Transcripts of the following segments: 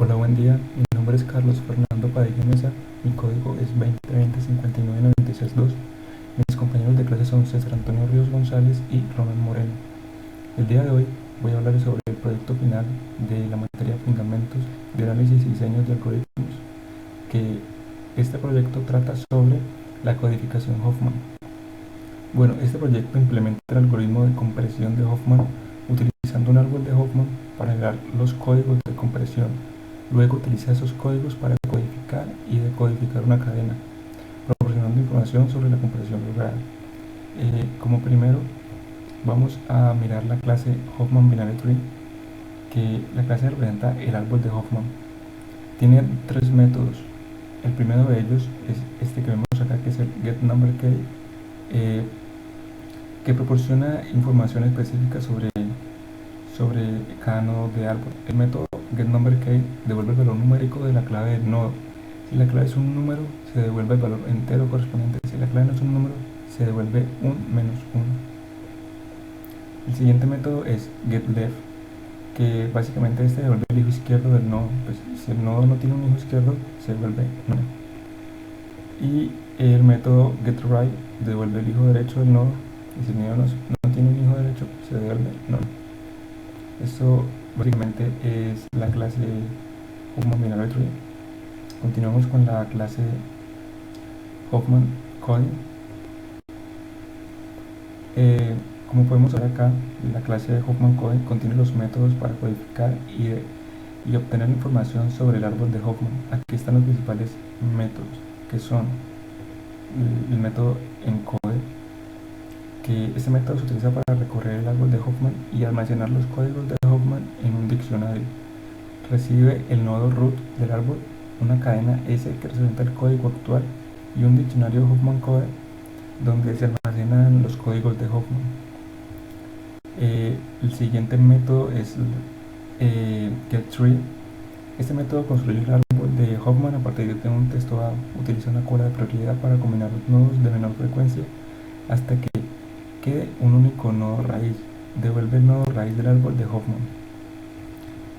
Hola, buen día. Mi nombre es Carlos Fernando Padilla Mesa. Mi código es 2020-59962. Mis compañeros de clase son César Antonio Ríos González y Ronald Moreno. El día de hoy voy a hablar sobre el proyecto final de la materia Fundamentos de Análisis y Diseños de Algoritmos, que este proyecto trata sobre la codificación Hoffman. Bueno, este proyecto implementa el algoritmo de compresión de Hoffman utilizando un árbol de Hoffman para generar los códigos de compresión. Luego utiliza esos códigos para codificar y decodificar una cadena, proporcionando información sobre la compresión lograda. Como primero, vamos a mirar la clase Hoffman Binary Tree, que la clase representa el árbol de Hoffman. Tiene tres métodos. El primero de ellos es este que vemos acá, que es el getNumberKey, que proporciona información específica sobre cada nodo de árbol. El método getNumberKey devuelve el valor numérico de la clave del nodo. Si la clave es un número, se devuelve el valor entero correspondiente. Si la clave no es un número, se devuelve un menos 1. El siguiente método es getLeft, que básicamente este devuelve el hijo izquierdo del nodo. Pues si el nodo no tiene un hijo izquierdo, se devuelve 1. Y el método getRight devuelve el hijo derecho del nodo. Y si el nodo no tiene un hijo derecho, se devuelve 0. Esto básicamente es la clase Hoffman Binary Tree. Continuamos con la clase Hoffman Coding. Como podemos ver acá, la clase de Hoffman Coding contiene los métodos para codificar y obtener información sobre el árbol de Hoffman. Aquí están los principales métodos, que son el método encode, que este método se utiliza para recorrer el árbol de Hoffman y almacenar los códigos de Hoffman en un diccionario. Recibe el nodo root del árbol, una cadena S que representa el código actual, y un diccionario Hoffman Code donde se almacenan los códigos de Hoffman. El siguiente método es getTree. Este método construye el árbol de Hoffman a partir de un texto dado. Utiliza una cola de prioridad para combinar los nodos de menor frecuencia hasta que quede un único nodo raíz. Devuelve el nodo raíz del árbol de Hoffman.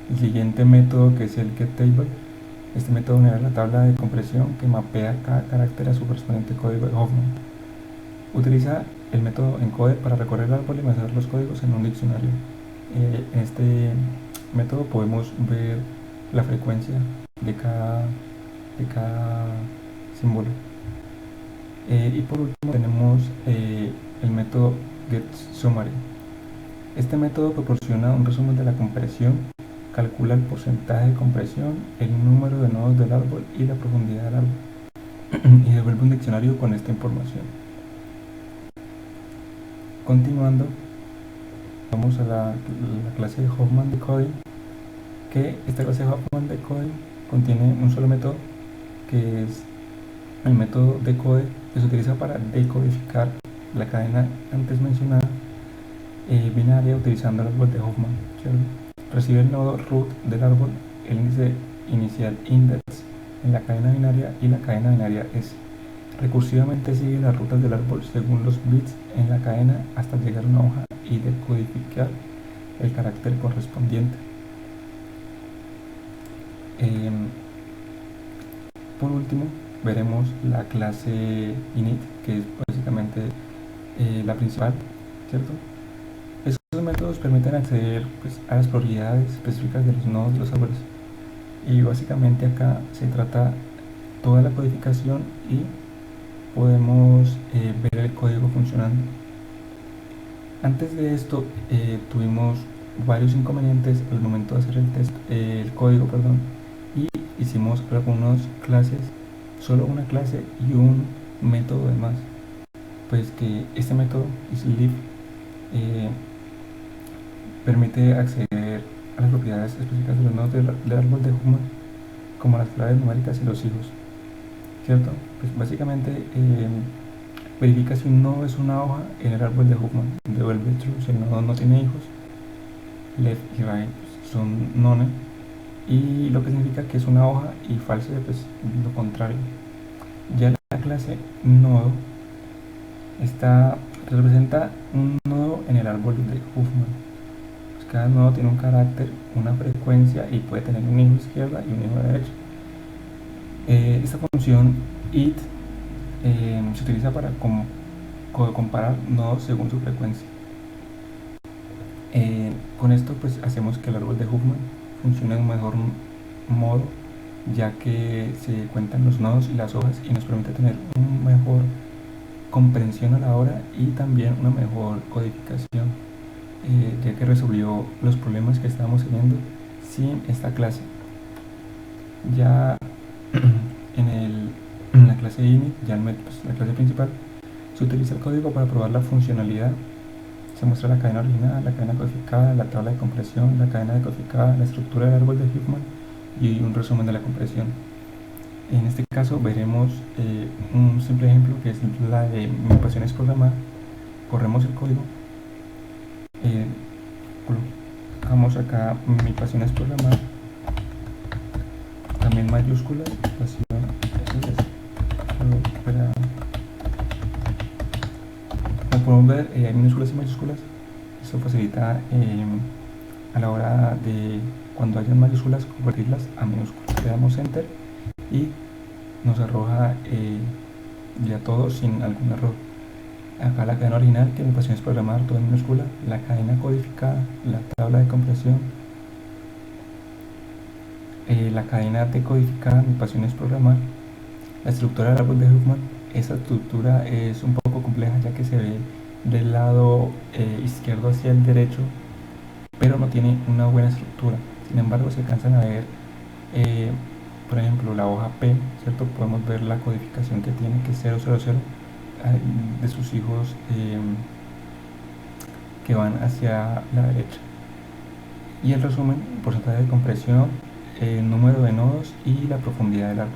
El siguiente método, que es el getTable, este método genera la tabla de compresión que mapea cada carácter a su correspondiente código de Hoffman. Utiliza el método encode para recorrer el árbol y almacenar los códigos en un diccionario. En este método podemos ver la frecuencia de cada símbolo. Y por último tenemos el método getSummary. Este método proporciona un resumen de la compresión, calcula el porcentaje de compresión, el número de nodos del árbol y la profundidad del árbol y devuelve un diccionario con esta información. Continuando, vamos a la clase de Hoffman Decoding, que esta clase de Hoffman Decoding contiene un solo método, que es el método decode, que se utiliza para decodificar la cadena antes mencionada binaria utilizando el árbol de Hoffman, ¿cierto? Recibe el nodo root del árbol, el índice inicial index en la cadena binaria y la cadena binaria S. Recursivamente sigue las rutas del árbol según los bits en la cadena hasta llegar a una hoja y decodificar el carácter correspondiente. Por último, veremos la clase init, que es básicamente la principal, ¿cierto? Estos métodos permiten acceder a las propiedades específicas de los nodos de los árboles. Y básicamente acá se trata toda la codificación y podemos ver el código funcionando. Antes de esto tuvimos varios inconvenientes al momento de hacer el código, y hicimos algunas clases, solo una clase y un método de más. Pues que este método isLeaf permite acceder a las propiedades específicas de los nodos del árbol de Hoffman, como las claves numéricas y los hijos, ¿cierto? Pues básicamente verifica si un nodo es una hoja en el árbol de Hoffman, devuelve true si el nodo no tiene hijos, left y right son none, y lo que significa que es una hoja, y false pues lo contrario. Ya la clase nodo representa un nodo en el árbol de Hoffman, pues Cada nodo tiene un carácter, una frecuencia y puede tener un hijo izquierda y un hijo derecha. Esta función it se utiliza para comparar nodos según su frecuencia. Con esto pues hacemos que el árbol de Huffman funcione de un mejor modo, ya que se cuentan los nodos y las hojas y nos permite tener una mejor comprensión a la hora y también una mejor codificación, ya que resolvió los problemas que estábamos teniendo sin esta clase. Ya en la clase init, ya en la clase principal, se utiliza el código para probar la funcionalidad. Se muestra la cadena original, la cadena codificada, la tabla de compresión, la cadena decodificada, la estructura del árbol de Huffman y un resumen de la compresión. En este caso veremos un simple ejemplo que es la de mi pasión es programar. Corremos el código, colocamos acá mi pasión es programar, también mayúsculas, pasión como podemos ver hay minúsculas y mayúsculas. Esto facilita a la hora de cuando hayan mayúsculas convertirlas a minúsculas. Le damos enter y nos arroja ya todo sin algún error. Acá la cadena original, que mi pasión es programar, todo en minúscula, la cadena codificada, la tabla de compresión, la cadena decodificada, mi pasión es programar, la estructura del árbol de Huffman. Esa estructura es un poco compleja ya que se ve del lado izquierdo hacia el derecho, pero no tiene una buena estructura. Sin embargo, se alcanzan a ver por ejemplo la hoja P, ¿cierto? Podemos ver la codificación que tiene, que es 000 de sus hijos que van hacia la derecha. Y el resumen, porcentaje de compresión, el número de nodos y la profundidad del árbol.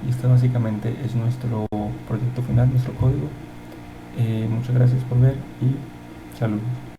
Y esto básicamente es nuestro proyecto final, nuestro código. Muchas gracias por ver y saludos.